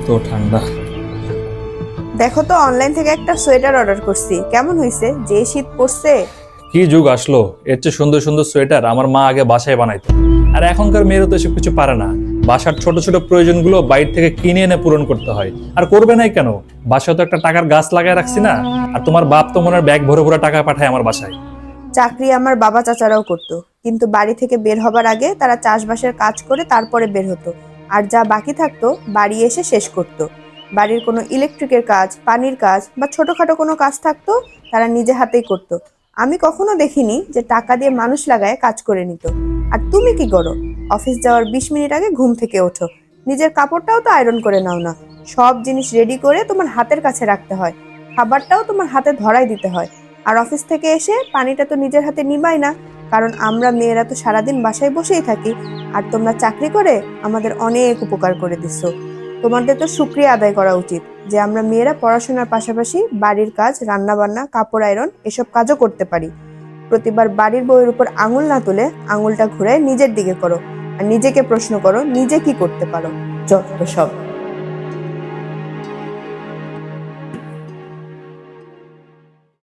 এত ঠান্ডা। দেখো তো অনলাইন থেকে একটা সোয়েটার অর্ডার করছি, কেমন হয়েছে? যে শীত পড়ছে। কি যুগ আসলো! এর চেয়ে সুন্দর সুন্দর সোয়েটার আমার মা আগে বাসায় বানাইতো। আর এখনকার মেয়েরা তো এসব কিছু পারে না। বাসার ছোট ছোট প্রয়োজনগুলো বাইরে থেকে কিনে এনে পূরণ করতে হয়। আর করবে নাই কেন? বাসায় তো একটা টাকার গাছ লাগায় রাখছি না। আর তোমার বাপ তো মনে হয় ব্যাগ ভরে ভরে টাকা পাঠায় আমার বাসায়। চাকরি আমার বাবা চাচারাও করতো, কিন্তু বাড়ি থেকে বের হবার আগে তারা চাষবাসের কাজ করে তারপরে বের হতো। আর যা বাকি থাকতো বাড়ি এসে শেষ করতো। বাড়ির কোনো ইলেকট্রিকের কাজ, পানির কাজ বা ছোটখাটো কোনো কাজ থাকতো, তারা নিজে হাতেই করতো। আমি কখনো দেখিনি যে টাকা দিয়ে মানুষ লাগায় কাজ করে নিত। আর তুমি কি করো? অফিস যাওয়ার 20 মিনিট আগে ঘুম থেকে ওঠো, নিজের কাপড়টাও তো আয়রন করে নাও না। সব জিনিস রেডি করে তোমার হাতের কাছে রাখতে হয়, খাবারটাও তোমার হাতে ধরাই দিতে হয়। আর অফিস থেকে এসে পানিটা তো নিজের হাতে নিবাই না, কারণ আমরা মেয়েরা তো সারাদিন বাসায় বসেই থাকি। আর তোমরা চাকরি করে আমাদের অনেক উপকার করে দিচ্ছ। তোমাদের তো শুকরিয়া আদায় করা উচিত যে আমরা মেয়েরা পড়াশোনার পাশাপাশি বাড়ির কাজ, রান্না বান্না, কাপড় আয়রন এসব কাজও করতে পারি। প্রতিবার বাড়ির বউয়ের উপর আঙুল না তুলে আঙুলটা ঘুরে নিজের দিকে করো। আর নিজেকে প্রশ্ন করো, নিজে কি করতে পারো। যত সব।